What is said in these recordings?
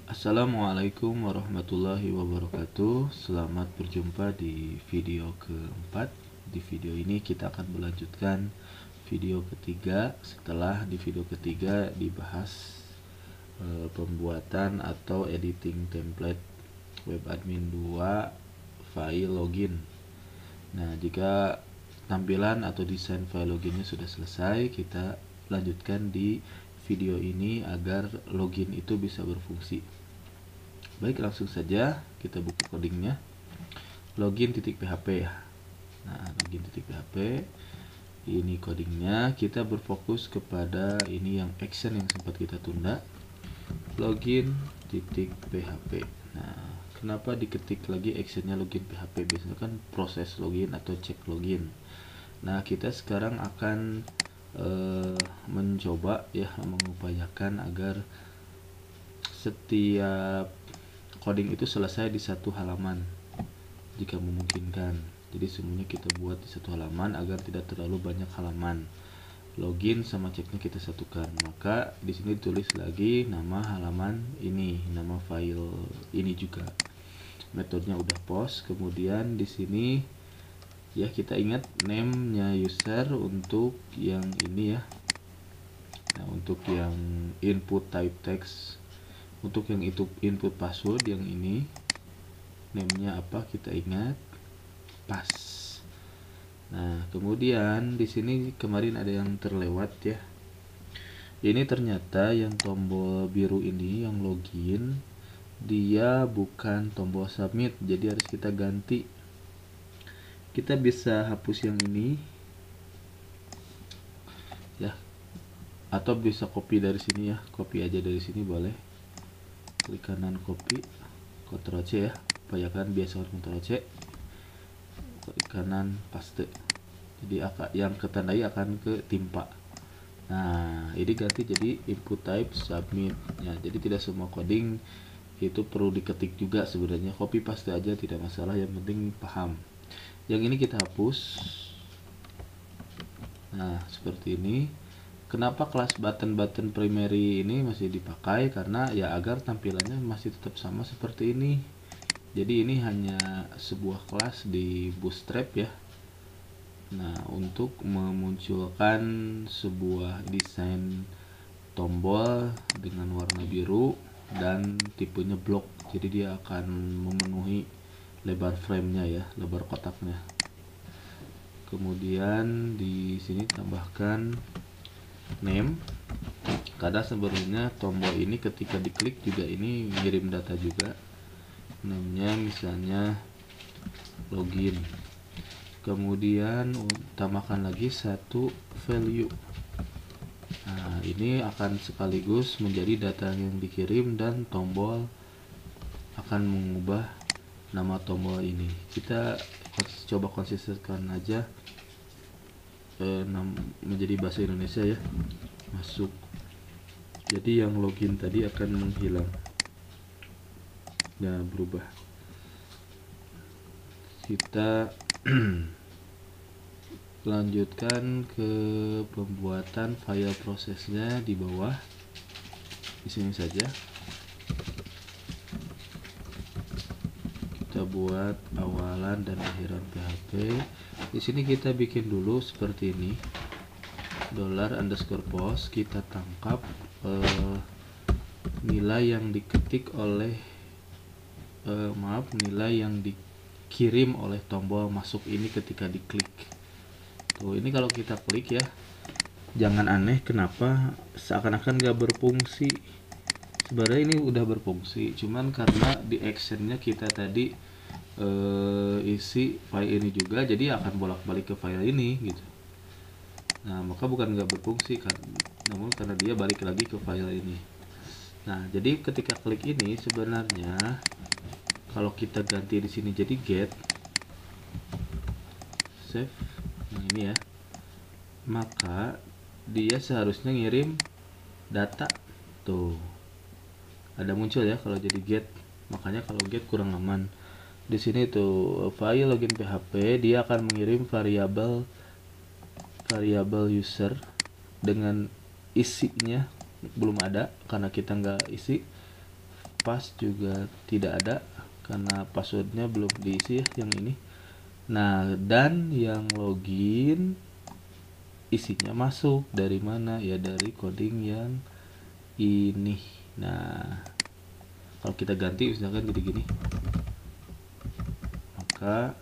Assalamualaikum warahmatullahi wabarakatuh. Selamat berjumpa di video keempat. Di video ini kita akan melanjutkan video ketiga. Setelah di video ketiga dibahas pembuatan atau editing template web admin 2 file login. Nah, jika tampilan atau desain file loginnya sudah selesai, kita lanjutkan di video ini agar login itu bisa berfungsi. Baik, langsung saja kita buka codingnya. Login.php ya. Nah, login.php ini codingnya. Kita berfokus kepada ini yang action yang sempat kita tunda. Login.php. Nah, kenapa diketik lagi actionnya login PHP? Biasanya kan proses login atau cek login. Nah, kita sekarang akan mencoba ya, mengupayakan agar setiap coding itu selesai di satu halaman jika memungkinkan. Jadi semuanya kita buat di satu halaman agar tidak terlalu banyak halaman. Login sama ceknya kita satukan. Maka di sini tulis lagi nama halaman ini, nama file ini juga. Metodenya udah post. Kemudian di sini ya kita ingat name-nya user untuk yang ini ya. Nah, untuk yang input type text, untuk yang itu input password yang ini name-nya apa kita ingat, pas. Nah, kemudian di sini kemarin ada yang terlewat ya. Ini ternyata yang tombol biru ini yang login dia bukan tombol submit, jadi harus kita ganti. Kita bisa hapus yang ini ya, atau bisa copy dari sini ya, copy aja dari sini boleh. Klik kanan copy, Ctrl C ya, upayakan biasa Ctrl C. Klik kanan paste, jadi yang ketandai akan ketimpa. Nah, ini ganti jadi input type submit ya, jadi tidak semua coding itu perlu diketik juga sebenarnya, copy paste aja tidak masalah, yang penting paham. Yang ini kita hapus. Nah, seperti ini. Kenapa kelas button primary ini masih dipakai? Karena ya agar tampilannya masih tetap sama seperti ini. Jadi ini hanya sebuah kelas di Bootstrap ya. Nah, untuk memunculkan sebuah desain tombol dengan warna biru dan tipenya blok. Jadi dia akan memenuhi lebar frame-nya ya, lebar kotaknya. Kemudian di sini tambahkan name, karena sebenarnya tombol ini ketika diklik juga ini ngirim data juga. Namanya misalnya login. Kemudian tambahkan lagi satu value. Nah, ini akan sekaligus menjadi data yang dikirim dan tombol akan mengubah nama tombol ini. Kita coba konsistenkan aja menjadi bahasa Indonesia ya, masuk. Jadi yang login tadi akan menghilang. Nah, berubah. Kita lanjutkan ke pembuatan file prosesnya di bawah. Di sini saja. Kita buat awalan dan akhiran PHP. Di sini kita bikin dulu seperti ini. $_post, kita tangkap nilai yang diketik oleh nilai yang dikirim oleh tombol masuk ini ketika diklik. Tuh, ini kalau kita klik ya, jangan aneh kenapa seakan-akan gak berfungsi. Sebenarnya ini udah berfungsi, cuman karena di actionnya kita tadi isi file ini juga, jadi akan bolak-balik ke file ini gitu. Nah, maka bukan nggak berfungsi kan, namun karena dia balik lagi ke file ini. Nah, jadi ketika klik ini sebenarnya kalau kita ganti di sini jadi get, save, nah ini ya, maka dia seharusnya ngirim data. Tuh, ada muncul ya kalau jadi get. Makanya kalau get kurang aman. Di sini tuh file login PHP dia akan mengirim variabel user dengan isinya belum ada karena kita nggak isi. pass juga tidak ada karena passwordnya belum diisi ya yang ini. Nah, dan yang login isinya masuk dari mana ya, dari coding yang ini. Nah, kalau kita ganti misalkan jadi gini, maka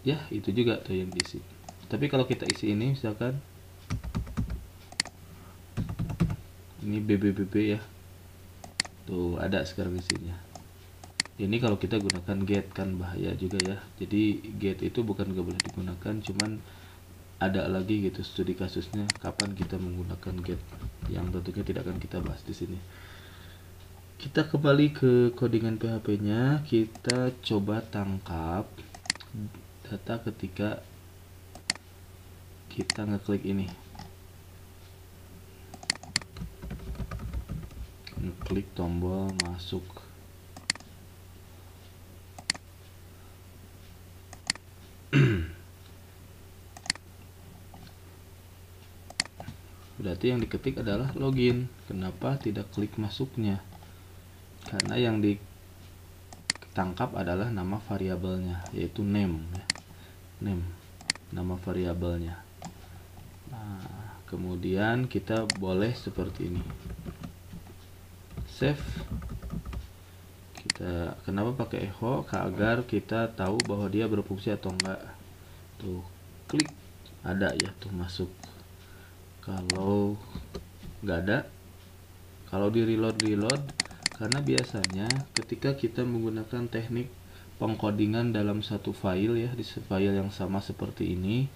ya itu juga tuh yang diisi. Tapi kalau kita isi ini misalkan ini BBBB ya, tuh ada sekarang isinya. Ini kalau kita gunakan get kan bahaya juga ya. Jadi get itu bukan gak boleh digunakan, cuman ada lagi gitu studi kasusnya kapan kita menggunakan get, yang tentunya tidak akan kita bahas di sini. Kita kembali ke codingan PHP-nya, kita coba tangkap data ketika kita ngeklik ini, ngeklik tombol masuk. Berarti yang diketik adalah login. Kenapa tidak klik masuknya? Karena yang ditangkap adalah nama variabelnya, yaitu name ya. Name, nama variabelnya. Nah, kemudian kita boleh seperti ini, save. Kita kenapa pakai echo? Agar kita tahu bahwa dia berfungsi atau enggak. Tuh, klik, ada ya tuh masuk. Kalau nggak ada, kalau di reload karena biasanya ketika kita menggunakan teknik pengkodingan dalam satu file ya, di file yang sama seperti ini,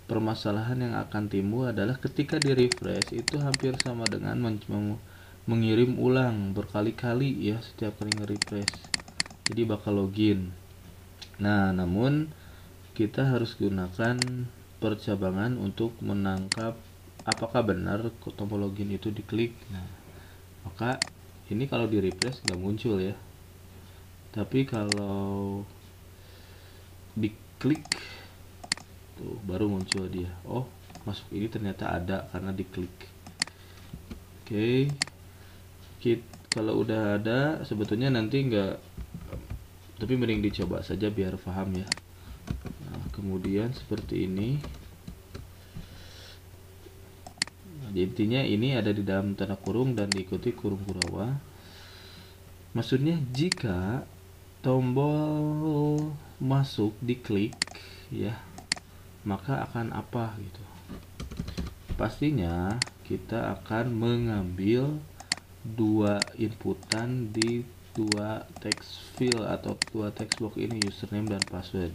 permasalahan yang akan timbul adalah ketika di refresh itu hampir sama dengan mengirim ulang berkali-kali ya setiap kali nge-refresh. Jadi bakal login. Nah, namun kita harus gunakan percabangan untuk menangkap apakah benar tombol login itu diklik. Nah, maka ini kalau di refresh nggak muncul ya, tapi kalau diklik tuh baru muncul dia. Oh, masuk ini ternyata ada karena diklik. Oke, kalau udah ada sebetulnya nanti nggak, tapi mending dicoba saja biar paham ya. Nah, kemudian seperti ini. Intinya ini ada di dalam tanda kurung dan diikuti kurung kurawa. Maksudnya jika tombol masuk diklik ya, maka akan apa gitu. Pastinya kita akan mengambil dua inputan di dua text field atau dua text box ini, username dan password.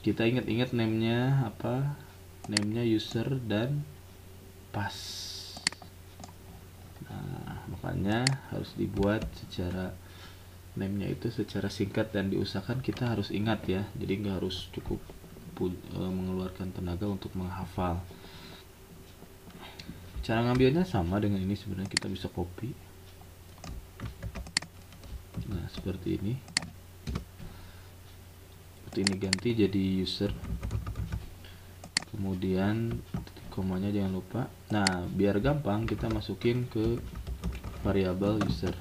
Kita ingat-ingat namenya apa? Namenya user dan pas. Nah, makanya harus dibuat secara name-nya itu secara singkat dan diusahakan kita harus ingat ya. Jadi nggak harus cukup mengeluarkan tenaga untuk menghafal. Cara ngambilnya sama dengan ini sebenarnya, kita bisa copy. Nah, seperti ini. Seperti ini ganti jadi user. Kemudian komanya jangan lupa. Nah, biar gampang kita masukin ke variabel user.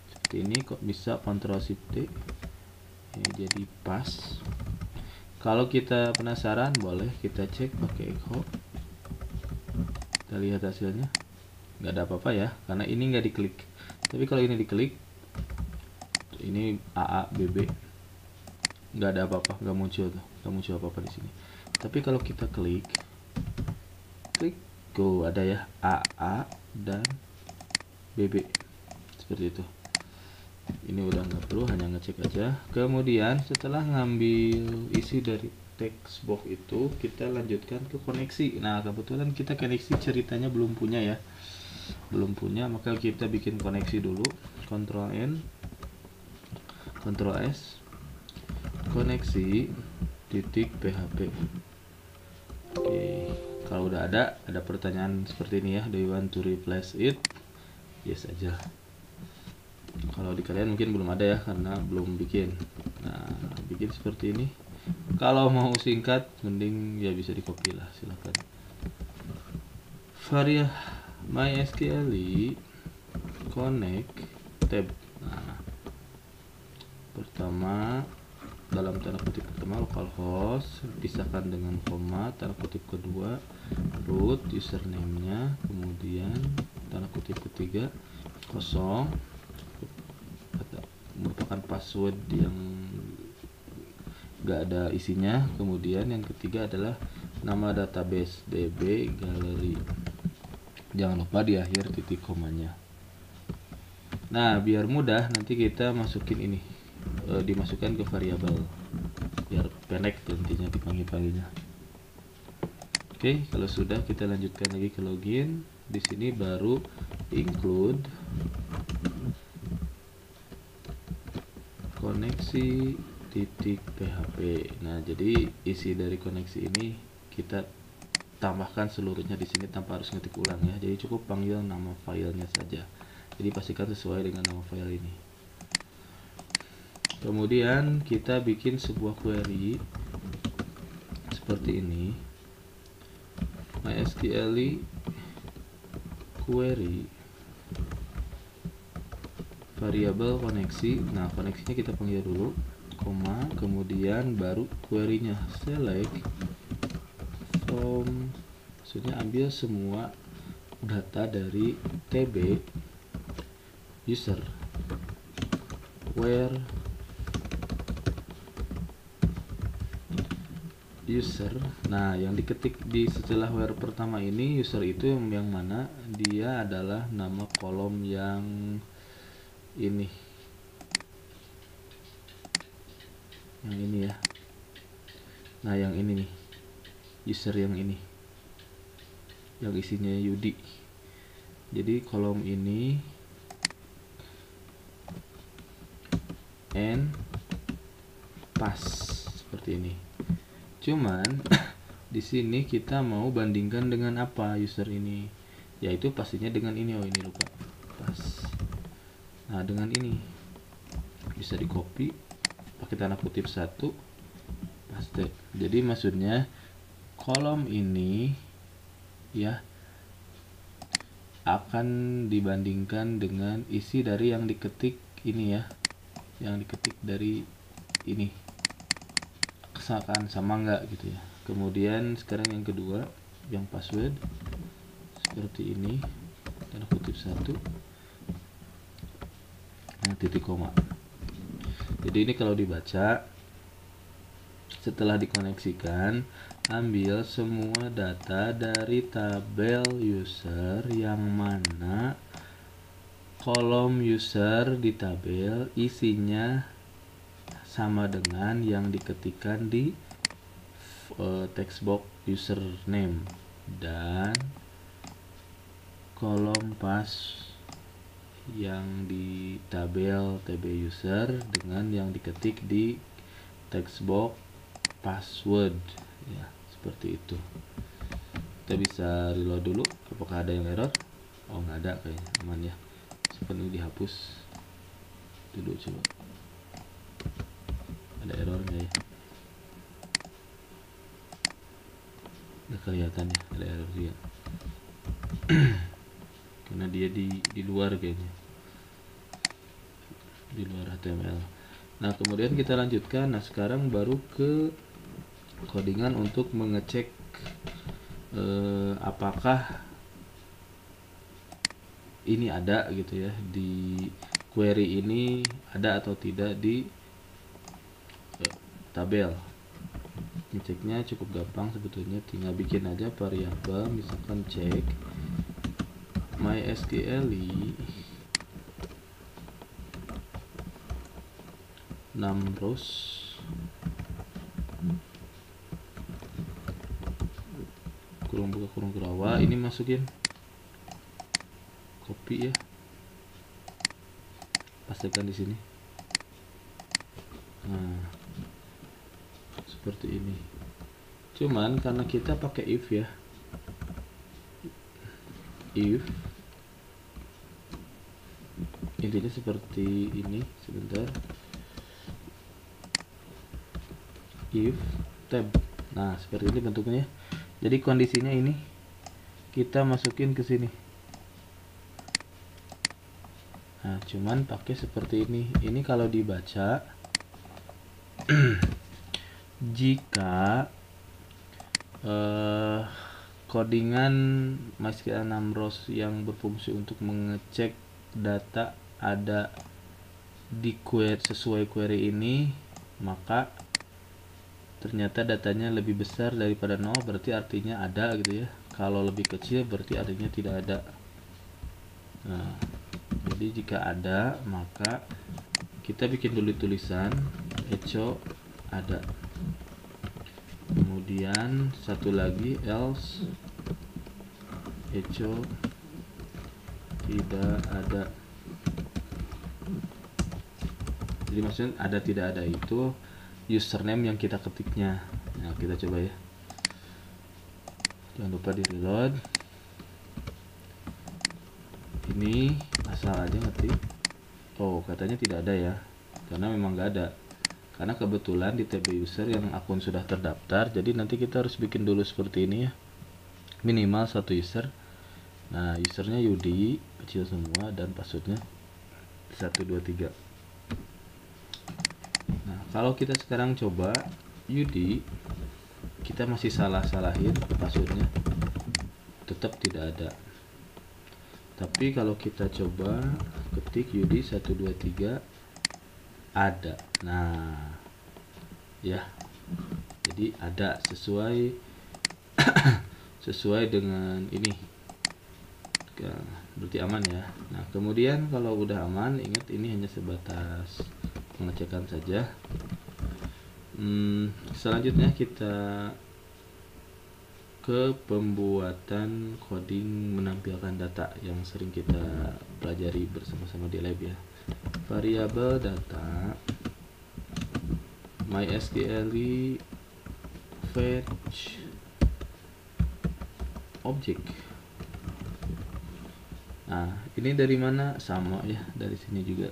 Seperti ini kok bisa Ctrl Shift T. Ini jadi pas. Kalau kita penasaran boleh kita cek pakai echo. Kita lihat hasilnya. Nggak ada apa-apa ya, karena ini nggak diklik. Tapi kalau ini diklik, ini AABB, nggak ada apa-apa, nggak muncul tuh, nggak muncul apa-apa di sini. Tapi kalau kita klik go, ada ya AA dan BB seperti itu. Ini udah nggak perlu, hanya ngecek aja. Kemudian setelah ngambil isi dari text box itu, kita lanjutkan ke koneksi. Nah, kebetulan kita koneksi ceritanya belum punya ya, belum punya, maka kita bikin koneksi dulu. Ctrl N, Ctrl S, koneksi titik PHP. Oke. Kalau udah ada pertanyaan seperti ini ya, do you want to replace it? Yes aja. Kalau di kalian mungkin belum ada ya, karena belum bikin. Nah, bikin seperti ini. Kalau mau singkat, mending ya bisa di copy lah, silakan. MySQL connect tab. Nah, pertama dalam tanda kutip pertama localhost pisahkan dengan koma, tanda kutip kedua root username-nya, kemudian tanda kutip ketiga kosong merupakan password yang gak ada isinya, kemudian yang ketiga adalah nama database db gallery, jangan lupa di akhir titik komanya. Nah, biar mudah nanti kita masukin ini, dimasukkan ke variabel biar pendek intinya dipanggil-panggilnya. Oke, kalau sudah kita lanjutkan lagi ke login. Di sini baru include koneksi titik php. Nah, jadi isi dari koneksi ini kita tambahkan seluruhnya di sini tanpa harus ngetik ulang ya. Jadi cukup panggil nama filenya saja. Jadi pastikan sesuai dengan nama file ini. Kemudian kita bikin sebuah query seperti ini. MySQL query variabel koneksi. Nah, koneksinya kita panggil dulu, koma, kemudian baru query-nya select from, maksudnya ambil semua data dari tb user where user. Nah, yang diketik di setelah where pertama ini user itu yang mana? Dia adalah nama kolom yang ini, ya. Nah, yang ini nih, user yang ini, yang isinya Yudi. Jadi kolom ini and pass seperti ini. Cuman di sini kita mau bandingkan dengan apa user ini, yaitu pastinya dengan ini. Oh, ini lupa pas. Nah, dengan ini bisa di copy pakai tanda kutip 1 paste. Jadi maksudnya kolom ini ya akan dibandingkan dengan isi dari yang diketik ini ya, yang diketik dari ini kesakan sama enggak gitu ya. Kemudian sekarang yang kedua, yang password seperti ini, tanda kutip 1 titik koma. Jadi ini kalau dibaca, setelah dikoneksikan, ambil semua data dari tabel user yang mana kolom user di tabel isinya sama dengan yang diketikkan di text box username, dan kolom pas yang di tabel tb user dengan yang diketik di text box password ya, seperti itu. Kita bisa reload dulu, apakah ada yang error? Oh, nggak ada, kayaknya aman ya. Sepenuhnya dihapus dulu, coba ada errornya ya. Nggak kelihatan ya, ada error dia karena dia di luar kayaknya, di luar HTML. Nah, kemudian kita lanjutkan. Nah, sekarang baru ke codingan untuk mengecek apakah ini ada gitu ya, di query ini ada atau tidak di tabel. Ngeceknya cukup gampang sebetulnya, tinggal bikin aja variabel, misalkan cek MySQL 6 rows kurung buka kurung kerawa. Ini masukin, copy ya, pastikan di sini. Nah, seperti ini. Cuman karena kita pakai if ya, if intinya seperti ini. Sebentar, if tab. Nah, seperti ini bentuknya. Jadi kondisinya ini kita masukin ke sini. Nah, cuman pakai seperti ini. Ini kalau dibaca jika codingan MySQL 6 rows yang berfungsi untuk mengecek data ada di query sesuai query ini, maka ternyata datanya lebih besar daripada 0, berarti artinya ada gitu ya. Kalau lebih kecil berarti artinya tidak ada. Nah, jadi jika ada, maka kita bikin dulu tulisan echo ada. Kemudian satu lagi else echo tidak ada. Jadi maksudnya ada tidak ada itu username yang kita ketiknya. Nah, kita coba ya. Jangan lupa di reload. Ini asal aja ngetik. Oh, katanya tidak ada ya. Karena memang nggak ada. Karena kebetulan di TB user yang akun sudah terdaftar, jadi nanti kita harus bikin dulu seperti ini ya. Minimal satu user. Nah, usernya Yudi kecil semua dan passwordnya 123. Nah, kalau kita sekarang coba Yudi, kita masih salah-salahin passwordnya, tetap tidak ada. Tapi kalau kita coba ketik Yudi 123 ada. Nah, ya. Jadi ada sesuai sesuai dengan ini. Berarti aman ya. Nah, kemudian kalau udah aman, ingat ini hanya sebatas pengecekan saja. Selanjutnya kita ke pembuatan coding menampilkan data yang sering kita pelajari bersama-sama di lab ya. Variabel data MySQL fetch object. Nah, ini dari mana? Sama ya, dari sini juga.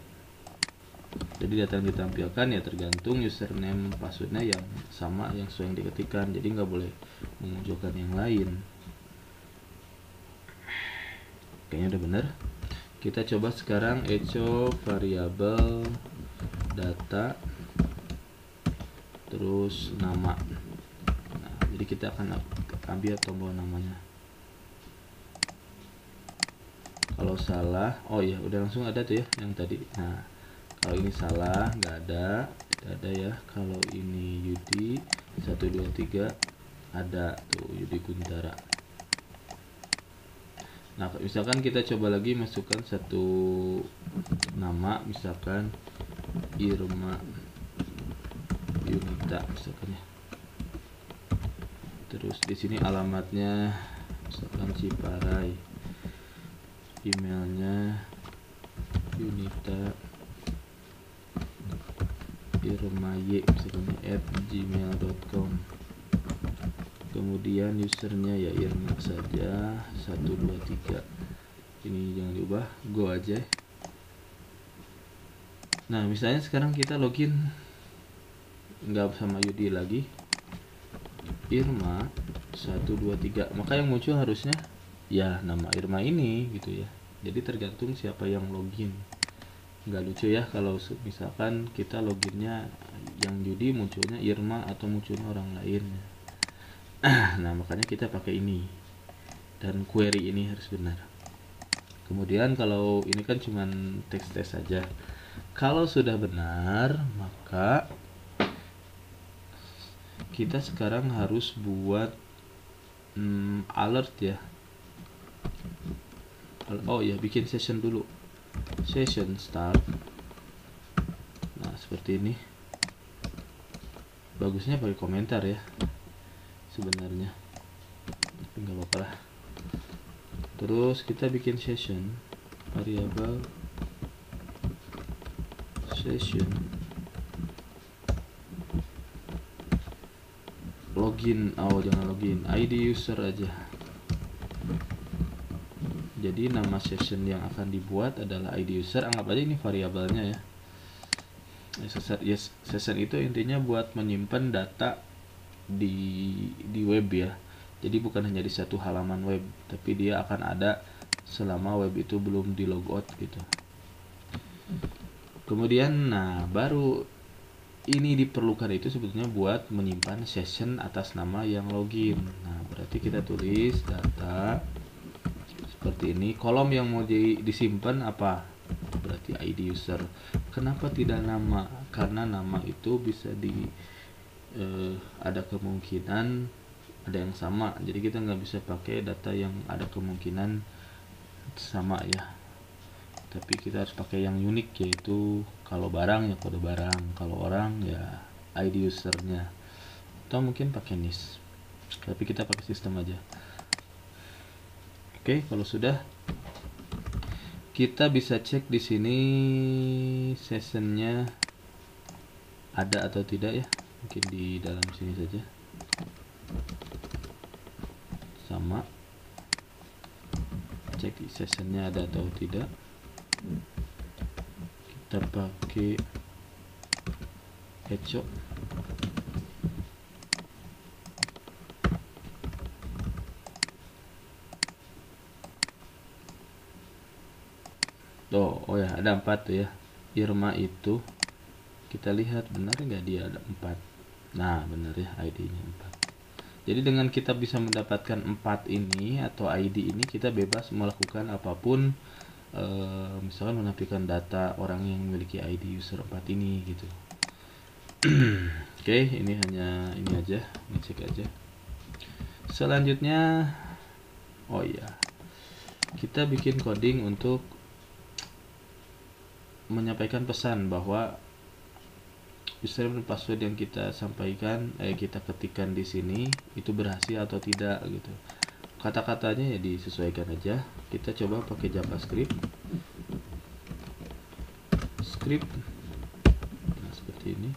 Jadi data yang ditampilkan ya tergantung username passwordnya yang sama yang sesuai yang diketikkan. Jadi nggak boleh memunculkan yang lain. Kayaknya udah bener. Kita coba sekarang echo variabel data terus nama. Nah, jadi kita akan ambil tombol namanya. Kalau salah, oh ya udah langsung ada tuh ya yang tadi. Nah, kalau ini salah nggak ada, tidak ada ya. Kalau ini Yudi 123 ada tuh, Yudi Guntara. Nah, misalkan kita coba lagi masukkan satu nama, misalkan Irma Yunita misalkan ya. Terus di sini alamatnya misalkan Ciparai, emailnya Yunita Irmaye misalkan @gmail.com. Kemudian usernya ya Irma saja 123. Ini jangan diubah, go aja. Nah, misalnya sekarang kita login nggak sama Yudi lagi, Irma 123, maka yang muncul harusnya ya nama Irma ini gitu ya. Jadi tergantung siapa yang login. Nggak lucu ya kalau misalkan kita loginnya yang Yudi munculnya Irma atau munculnya orang lain. Nah, makanya kita pakai ini dan query ini harus benar. Kemudian kalau ini kan cuman teks saja. Kalau sudah benar, maka kita sekarang harus buat alert ya. Oh ya, bikin session dulu. Session start. Nah, seperti ini. Bagusnya pakai komentar ya. Sebenarnya. Tapi nggak apa-apa lah. Terus kita bikin session variabel session login. Oh, jangan login, ID user aja. Jadi nama session yang akan dibuat adalah ID user. Anggap aja ini variabelnya ya. Session itu intinya buat menyimpan data di web ya. Jadi bukan hanya di satu halaman web, tapi dia akan ada selama web itu belum di logout gitu. Kemudian nah baru ini diperlukan itu sebetulnya buat menyimpan session atas nama yang login. Nah berarti kita tulis data seperti ini. Kolom yang mau disimpan apa? Berarti ID user. Kenapa tidak nama? Karena nama itu bisa ada kemungkinan ada yang sama. Jadi kita nggak bisa pakai data yang ada kemungkinan sama ya. Tapi kita harus pakai yang unik, yaitu kalau barang ya kode barang, kalau orang ya ID usernya, atau mungkin pakai NIS. Tapi kita pakai sistem aja. Oke, kalau sudah kita bisa cek di sini sessionnya ada atau tidak ya. Mungkin di dalam sini saja sama, cek sessionnya ada atau tidak. Kita pakai headshot. Oh ya, ada 4 tuh ya. Irma itu kita lihat benar nggak dia ada 4. Nah benar ya, ID-nya 4. Jadi dengan kita bisa mendapatkan 4 ini atau ID ini, kita bebas melakukan apapun. Misalkan menampilkan data orang yang memiliki ID user 4 ini gitu. Oke, ini hanya ini aja, ngecek aja. Selanjutnya, oh iya, kita bikin coding untuk menyampaikan pesan bahwa username dan password yang kita sampaikan, kita ketikkan di sini itu berhasil atau tidak gitu. Kata-katanya ya disesuaikan aja. Kita coba pakai JavaScript. Nah, seperti ini.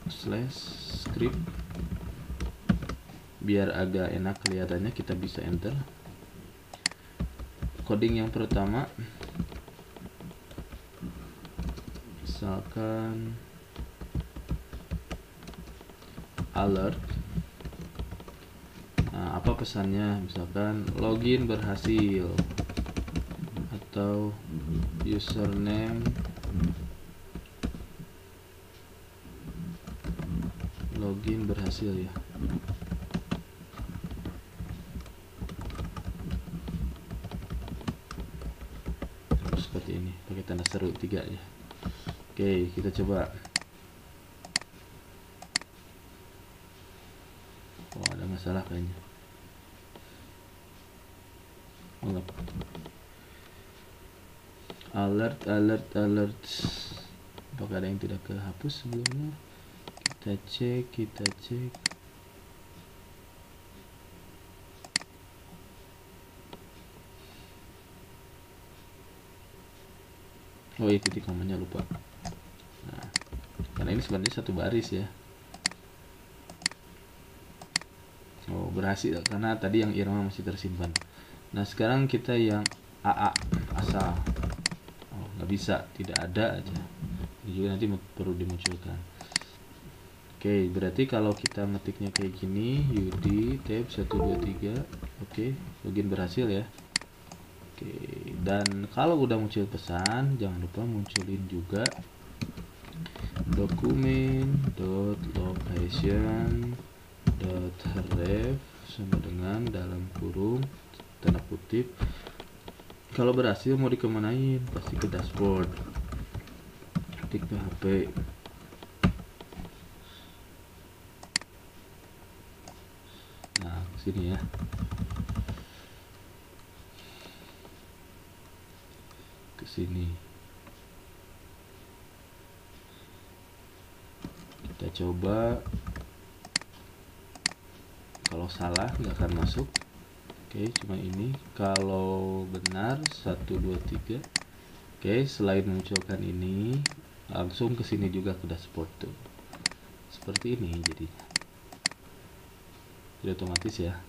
/script. Biar agak enak kelihatannya, kita bisa enter. Coding yang pertama, misalkan alert. Nah, apa pesannya? Misalkan login berhasil atau username login berhasil ya. Seperti ini, pakai tanda seru 3 ya. Oke, kita coba. Oh, ada masalah kayaknya. Alert. Apakah ada yang tidak kehapus sebelumnya? Kita cek. Oh iya, titik komanya lupa. Nah, karena ini sebenarnya satu baris ya. Oh, berhasil karena tadi yang Irma masih tersimpan. Nah, sekarang kita yang AA asal. Oh, nggak bisa, tidak ada aja. Ini juga nanti perlu dimunculkan. Oke, berarti kalau kita ngetiknya kayak gini, UD tab 123. Oke, login berhasil ya. Oke, dan kalau udah muncul pesan, jangan lupa munculin juga document.location.ref sama dengan dalam kurung tanda kutip. Kalau berhasil mau dikemanain? Pasti ke dashboard. Ketik PHP. Nah, sini ya. Ke sini. Kita coba. Kalau salah nggak akan masuk. Oke, cuma ini. Kalau benar 1 2 3. Oke, selain munculkan ini, langsung ke sini juga ke dashboard tuh. Seperti ini jadinya. Jadi otomatis ya.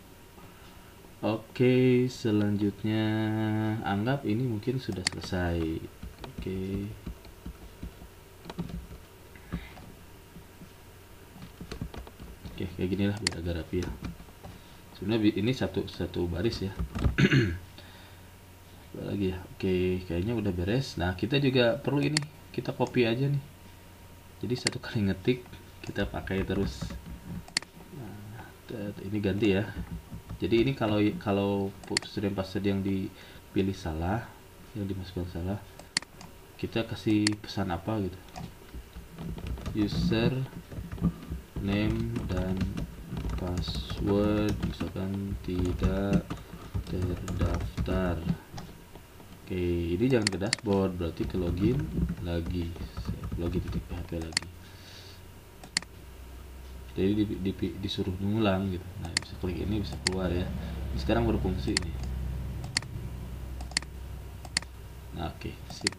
Oke, selanjutnya anggap ini mungkin sudah selesai. Oke. Oke, kayak gini lah biar agak rapi ya. Sebenarnya ini satu baris ya. Apa lagi ya? Oke, kayaknya udah beres. Nah, kita juga perlu ini, kita copy aja nih. Jadi satu kali ngetik kita pakai terus. Nah, ini ganti ya. Jadi ini kalau username password yang dipilih salah, yang dimasukkan salah, kita kasih pesan apa gitu. User name dan password misalkan tidak terdaftar. Oke, ini jangan ke dashboard, berarti ke login lagi, login titik php lagi. Jadi disuruh mengulang gitu. Nah, bisa klik ini bisa keluar ya. Ini sekarang berfungsi nih. Nah, oke, sip.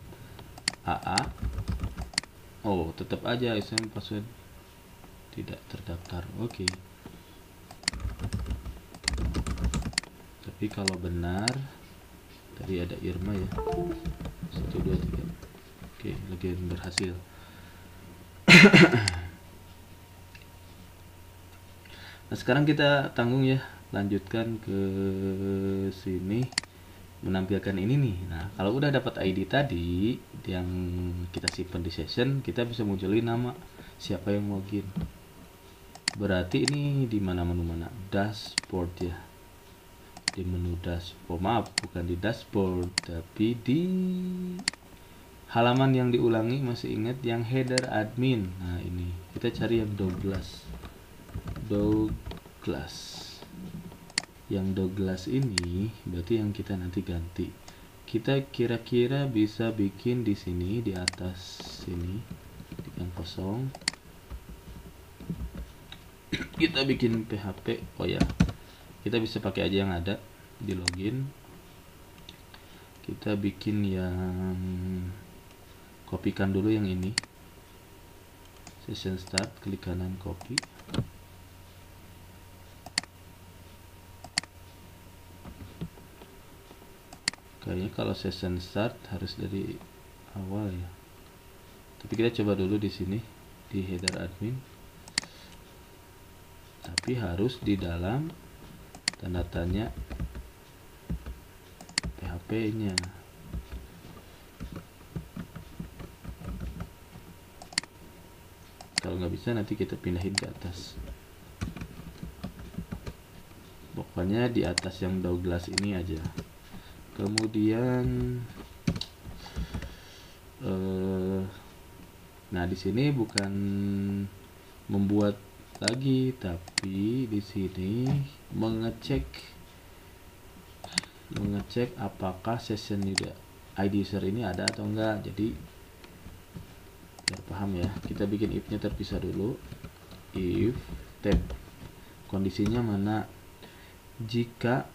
AA. Oh, tetap aja username password tidak terdaftar. Oke. Tapi kalau benar, tadi ada Irma ya. 1 2 3. Oke, login berhasil. Nah, sekarang kita tanggung ya, lanjutkan ke sini menampilkan ini nih. Nah, kalau udah dapat ID tadi yang kita simpan di session, kita bisa munculin nama siapa yang login. Berarti ini di mana menu mana? Dashboard ya. Di menu dashboard, maaf, bukan di dashboard, tapi di halaman yang diulangi. Masih ingat yang header admin? Nah, ini kita cari yang Douglas. Yang Douglas ini berarti yang kita nanti ganti. Kita kira-kira bisa bikin di sini, di atas sini, yang kosong. Kita bikin PHP. Oh ya, kita bisa pakai aja yang ada di login. Kita bikin yang, kopikan dulu yang ini, session start, klik kanan copy. Kayaknya kalau session start harus dari awal ya, tapi kita coba dulu di sini di header admin, tapi harus di dalam tanda tanya PHP nya. Kalau nggak bisa nanti kita pindahin ke atas, pokoknya di atas yang Douglas ini aja. Kemudian nah di sini bukan membuat lagi, tapi di sini mengecek apakah session ID user ini ada atau enggak. Jadi biar paham ya, kita bikin if-nya terpisah dulu. If tab kondisinya mana? Jika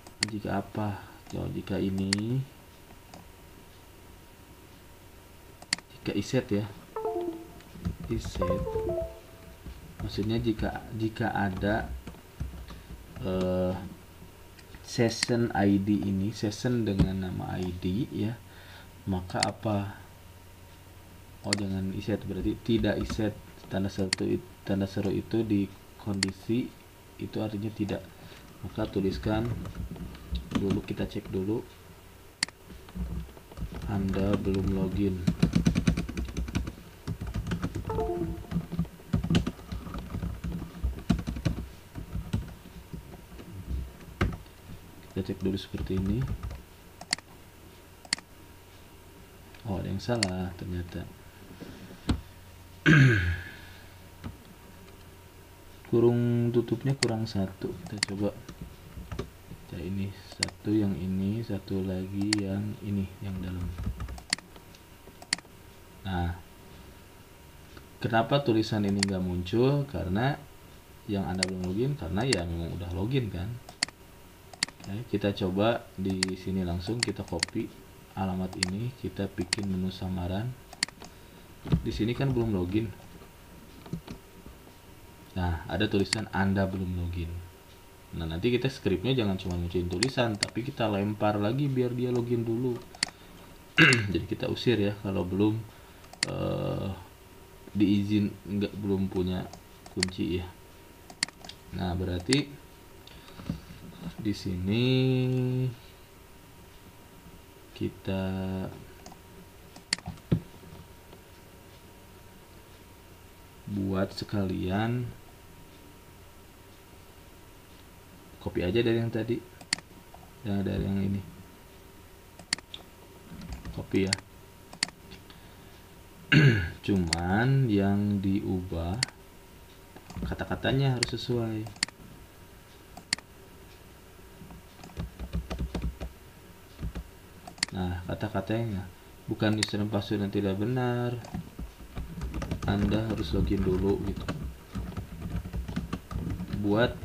apa? Oh, jika ini, jika iset ya, iset maksudnya jika ada session ID ini, session dengan nama ID ya, maka apa? Oh, jangan iset, berarti tidak iset. Tanda seru itu di kondisi itu artinya tidak, maka tuliskan dulu, kita cek dulu Anda belum login. Kita cek dulu seperti ini. Oh, ada yang salah ternyata. Kurung tutupnya kurang 1. Kita coba. Nah, ini satu, yang ini satu lagi, yang ini yang dalam. Nah, kenapa tulisan ini nggak muncul? Karena yang Anda belum login, karena yang udah login kan. Oke, kita coba di sini langsung kita copy alamat ini, kita bikin menu samaran. Di sini kan belum login. Nah, ada tulisan Anda belum login. Nah, nanti kita scriptnya jangan cuma munculin tulisan, tapi kita lempar lagi biar dia login dulu. Jadi kita usir ya kalau belum diizin, belum punya kunci ya. Nah, berarti di sini kita buat sekalian copy aja dari yang tadi dan dari yang ini, copy ya. Cuman yang diubah kata-katanya harus sesuai. Nah, kata-katanya bukan username password yang tidak benar, Anda harus login dulu gitu. Buat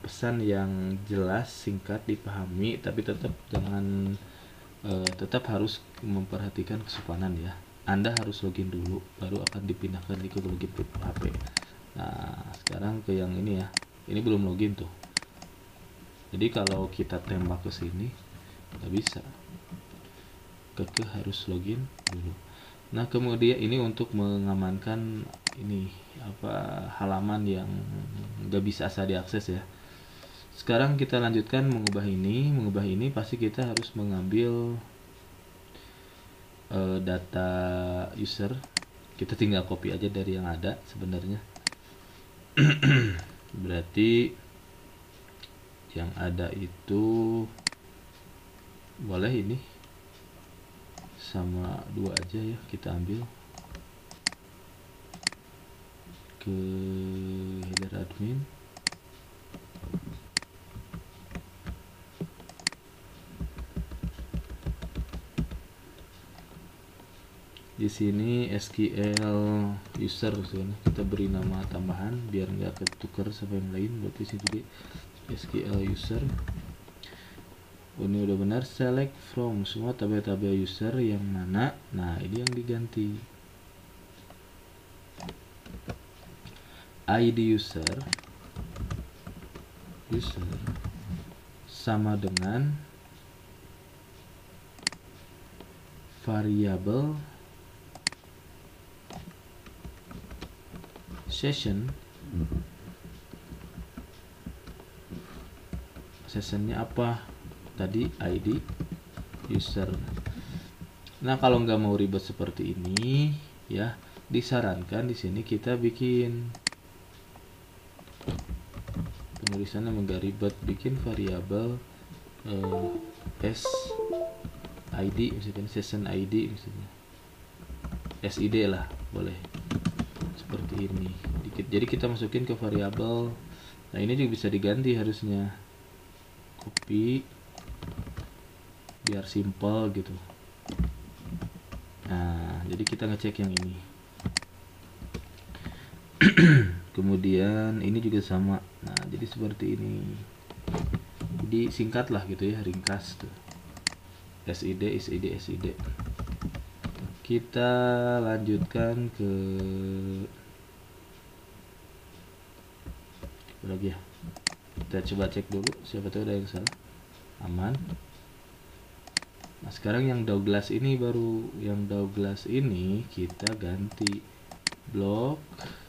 pesan yang jelas, singkat, dipahami, tapi tetap jangan tetap harus memperhatikan kesopanan ya. Anda harus login dulu, baru akan dipindahkan ke login PHP. Nah, sekarang ke yang ini ya. Ini belum login tuh. Jadi kalau kita tembak ke sini nggak bisa. Keke harus login dulu. Nah, kemudian ini untuk mengamankan ini halaman yang nggak bisa asal diakses ya. Sekarang kita lanjutkan mengubah ini. Mengubah ini pasti kita harus mengambil data user. Kita tinggal copy aja dari yang ada sebenarnya. Berarti yang ada itu boleh ini sama 2 aja ya, kita ambil ke header admin. Di sini SQL user kita beri nama tambahan biar nggak ketukar sama yang lain. Berarti sini SQL user. Ini udah benar, select from semua tabel-tabel user yang mana. Nah, ini yang diganti. ID user sama dengan variabel sessionnya apa tadi, ID user. Nah, kalau nggak mau ribet seperti ini ya, disarankan di sini kita bikin penulisannya nggak ribet, bikin variabel ID misalkan session ID misalnya SID lah, boleh seperti ini dikit. Jadi kita masukin ke variabel. Nah, ini juga bisa diganti harusnya, copy biar simple gitu. Nah, jadi kita ngecek yang ini. Kemudian ini juga sama. Nah, jadi seperti ini. Jadi singkat lah gitu ya, ringkas tuh. SID. Kita lanjutkan ke lagi ya. Kita coba cek dulu, siapa tahu ada yang salah. Aman. Nah, sekarang yang Douglas ini kita ganti blok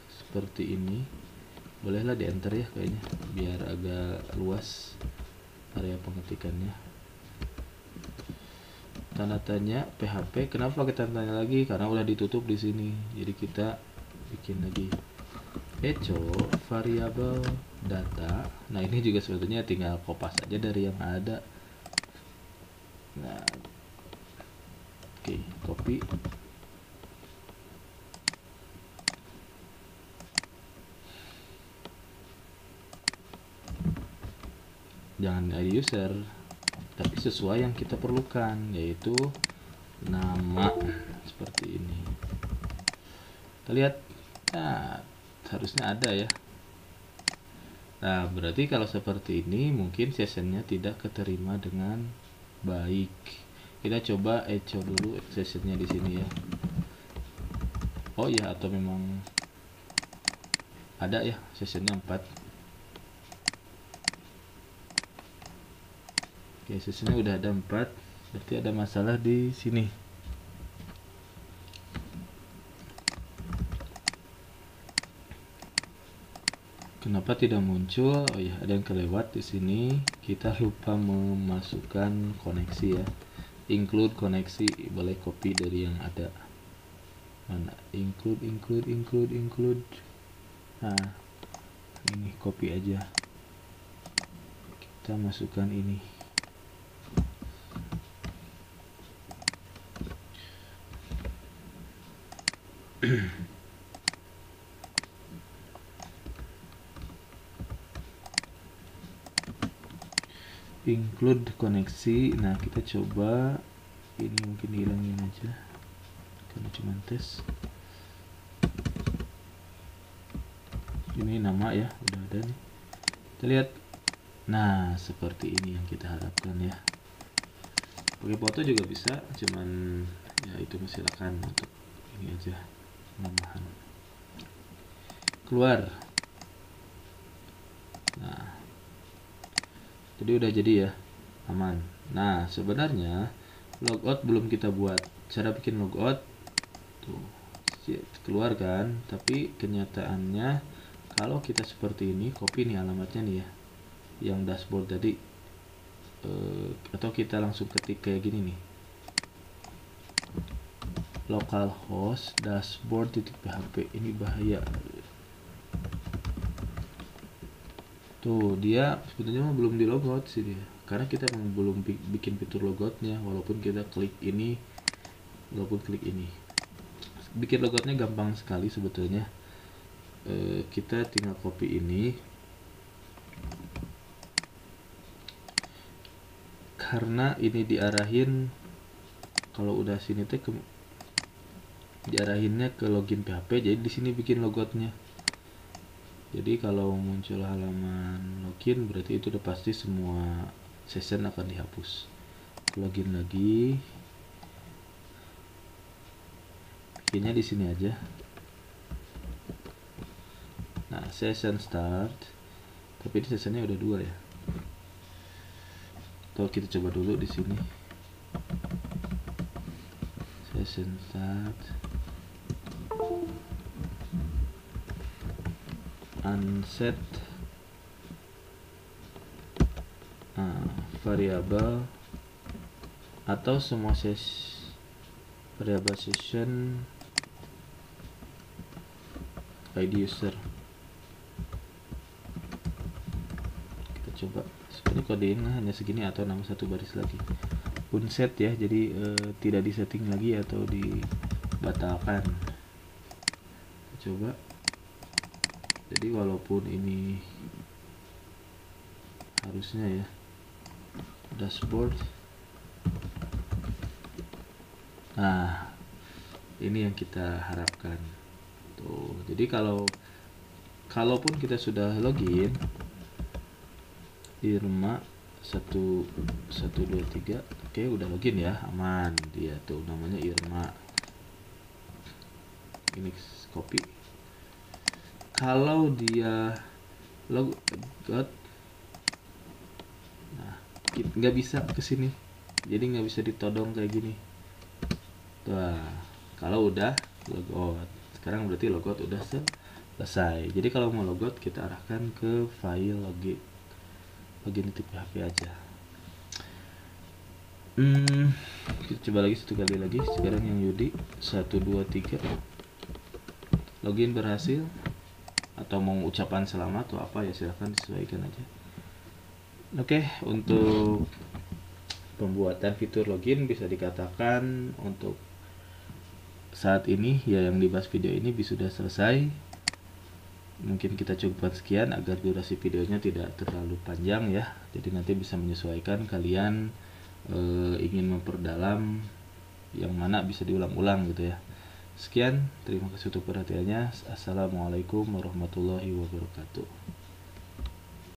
seperti ini. Bolehlah di enter ya kayaknya biar agak luas area pengetikannya. Tanda tanya PHP. Kenapa kita tanya lagi? Karena udah ditutup di sini. Jadi kita bikin lagi echo variabel data. Nah, ini juga sebetulnya tinggal kopas aja dari yang ada. Nah, oke, copy. Jangan ID user, tapi sesuai yang kita perlukan, yaitu nama seperti ini. Kita lihat, nah harusnya ada ya. Nah, berarti kalau seperti ini mungkin sessionnya tidak keterima dengan baik. Kita coba echo dulu sessionnya di sini ya. Oh ya, atau memang ada ya sessionnya 4. Oke, sessionnya udah ada 4. Berarti ada masalah di sini. Kenapa tidak muncul? Oh ya, ada yang kelewat di sini. Kita lupa memasukkan koneksi ya. include koneksi, boleh copy dari yang ada. Mana include. Nah, ini copy aja, kita masukkan ini. Include koneksi. Nah, kita coba ini, mungkin hilangin aja karena cuma tes. Ini nama ya, udah ada nih, kita lihat. Nah, seperti ini yang kita harapkan ya. Pakai foto juga bisa, cuman ya itu silakan, untuk ini aja penambahan. Keluar. Nah, jadi udah jadi ya, aman. Nah, sebenarnya logout belum kita buat. Cara bikin logout tuh, keluar kan, tapi kenyataannya kalau kita seperti ini, copy nih alamatnya nih ya, yang dashboard tadi, atau kita langsung ketik kayak gini nih, localhost dashboard.php. ini bahaya tuh, dia sebenarnya belum di logout sih dia, karena kita memang belum bikin fitur logoutnya. Walaupun kita klik ini, bikin logoutnya gampang sekali sebetulnya. Kita tinggal copy ini, karena ini diarahin, kalau udah sini tuh diarahinnya ke login PHP, jadi di sini bikin logoutnya. Jadi kalau muncul halaman login, berarti itu udah pasti semua session akan dihapus. Login lagi, bikinnya di sini aja. Nah, session start, tapi ini sessionnya udah 2 ya. Atau kita coba dulu di sini, session start, unset variabel, atau semua variabel session ID user. Kita coba, sebenarnya kodenya hanya segini atau nama satu baris lagi. Unset ya, jadi tidak disetting lagi atau dibatalkan. Kita coba. Jadi walaupun ini harusnya ya dashboard, nah ini yang kita harapkan tuh. Jadi kalaupun kita sudah login Irma 1123, oke, udah login ya, aman dia tuh, namanya Irma. Ini copy. Kalau dia logout, nah nggak bisa kesini, jadi nggak bisa ditodong kayak gini. Tuh, kalau udah logout, sekarang berarti logout udah selesai. Jadi kalau mau logout, kita arahkan ke file login.php aja. Kita coba lagi satu kali lagi. Sekarang yang Yudi 123 login berhasil, atau mau ucapan selamat atau apa ya, silahkan disesuaikan aja. Oke, untuk pembuatan fitur login bisa dikatakan untuk saat ini ya, yang dibahas video ini sudah selesai. Mungkin kita cukupkan sekian agar durasi videonya tidak terlalu panjang ya, jadi nanti bisa menyesuaikan kalian ingin memperdalam yang mana bisa diulang-ulang gitu ya. Sekian, terima kasih untuk perhatiannya. Assalamualaikum warahmatullahi wabarakatuh.